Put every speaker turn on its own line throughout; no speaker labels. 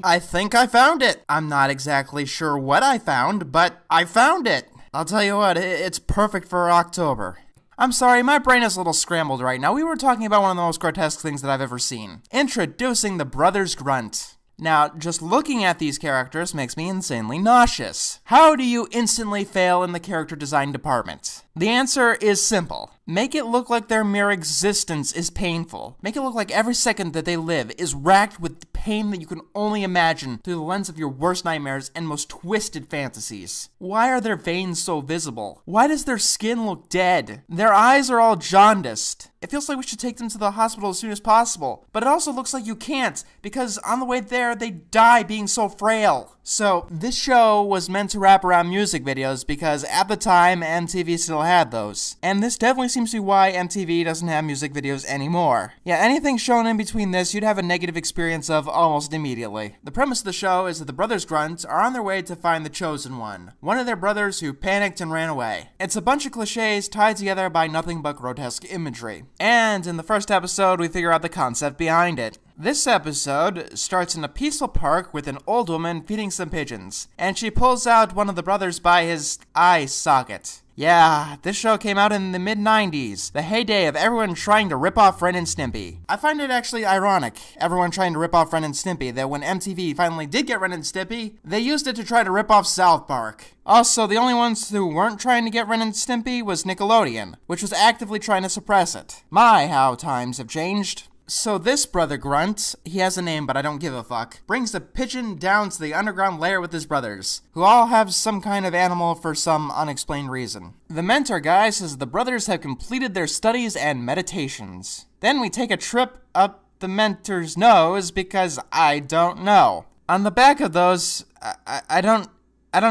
I think I found it. I'm not exactly sure what I found, but I found it. I'll tell you what, it's perfect for October. I'm sorry, my brain is a little scrambled right now. We were talking about one of the most grotesque things that I've ever seen. Introducing the brothers Grunt. Now, just looking at these characters makes me insanely nauseous. How do you instantly fail in the character design department? The answer is simple. Make it look like their mere existence is painful. Make it look like every second that they live is racked with pain that you can only imagine through the lens of your worst nightmares and most twisted fantasies. Why are their veins so visible? Why does their skin look dead? Their eyes are all jaundiced. It feels like we should take them to the hospital as soon as possible, but it also looks like you can't, because on the way there, they die being so frail. So, this show was meant to wrap around music videos because at the time, MTV still had those. And this definitely seems to be why MTV doesn't have music videos anymore. Yeah, anything shown in between this, you'd have a negative experience of almost immediately. The premise of the show is that the brothers Grunt are on their way to find the Chosen one of their brothers who panicked and ran away. It's a bunch of cliches tied together by nothing but grotesque imagery. And in the first episode, we figure out the concept behind it. This episode starts in a peaceful park with an old woman feeding some pigeons, and she pulls out one of the brothers by his eye socket. Yeah, this show came out in the mid-90s, the heyday of everyone trying to rip off Ren and Stimpy. I find it actually ironic, everyone trying to rip off Ren and Stimpy, that when MTV finally did get Ren and Stimpy, they used it to try to rip off South Park. Also, the only ones who weren't trying to get Ren and Stimpy was Nickelodeon, which was actively trying to suppress it. My, how times have changed. So this brother Grunt, he has a name but I don't give a fuck, brings the pigeon down to the underground lair with his brothers, who all have some kind of animal for some unexplained reason. The mentor guy says the brothers have completed their studies and meditations. Then we take a trip up the mentor's nose because I don't know. On the back of those, I don't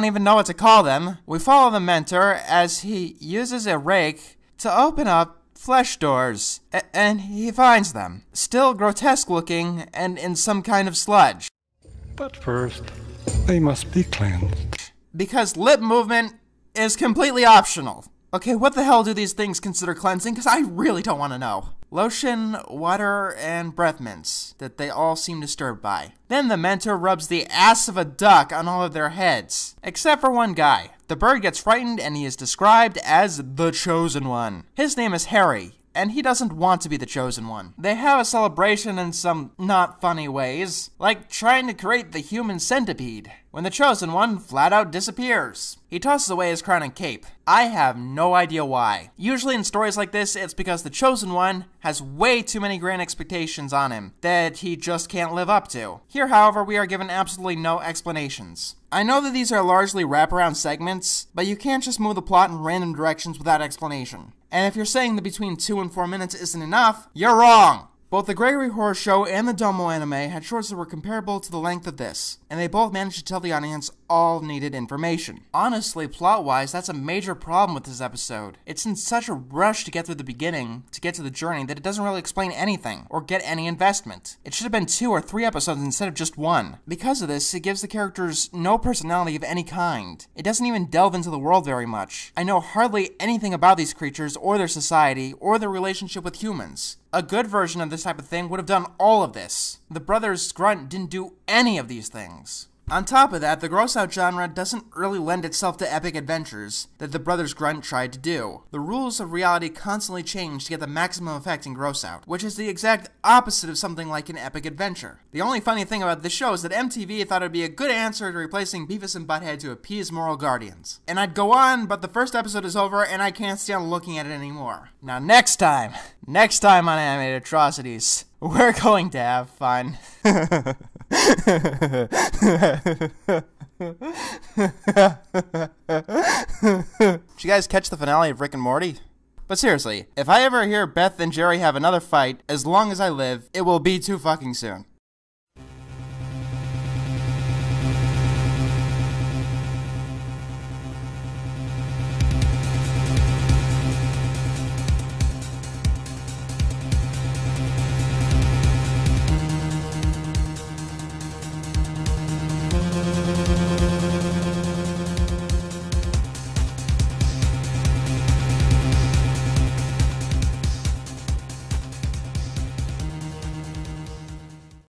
even know what to call them. We follow the mentor as he uses a rake to open up flesh doors, and he finds them, still grotesque looking and in some kind of sludge.
But first, they must be cleansed.
Because lip movement is completely optional. Okay, what the hell do these things consider cleansing? Because I really don't want to know. Lotion, water, and breath mints that they all seem disturbed by. Then the mentor rubs the ass of a duck on all of their heads, except for one guy. The bird gets frightened and he is described as the Chosen One. His name is Harry, and he doesn't want to be the Chosen One. They have a celebration in some not funny ways, like trying to create the human centipede, when the Chosen One flat out disappears. He tosses away his crown and cape. I have no idea why. Usually in stories like this, it's because the Chosen One has way too many grand expectations on him that he just can't live up to. Here, however, we are given absolutely no explanations. I know that these are largely wraparound segments, but you can't just move the plot in random directions without explanation. And if you're saying that between 2 and 4 minutes isn't enough, you're wrong! Both the Gregory Horror Show and the Domo anime had shorts that were comparable to the length of this, and they both managed to tell the audience all needed information. Honestly, plot-wise, that's a major problem with this episode. It's in such a rush to get through the beginning, to get to the journey, that it doesn't really explain anything, or get any investment. It should have been 2 or 3 episodes instead of just 1. Because of this, it gives the characters no personality of any kind. It doesn't even delve into the world very much. I know hardly anything about these creatures, or their society, or their relationship with humans. A good version of this type of thing would have done all of this. The brothers Grunt didn't do any of these things. On top of that, the gross-out genre doesn't really lend itself to epic adventures that the brothers Grunt tried to do. The rules of reality constantly change to get the maximum effect in gross-out, which is the exact opposite of something like an epic adventure. The only funny thing about this show is that MTV thought it would be a good answer to replacing Beavis and Butthead to appease moral guardians. And I'd go on, but the first episode is over and I can't stand looking at it anymore. Now next time on Animated Atrocities, we're going to have fun. Did you guys catch the finale of Rick and Morty? But seriously, if I ever hear Beth and Jerry have another fight, as long as I live, it will be too fucking soon.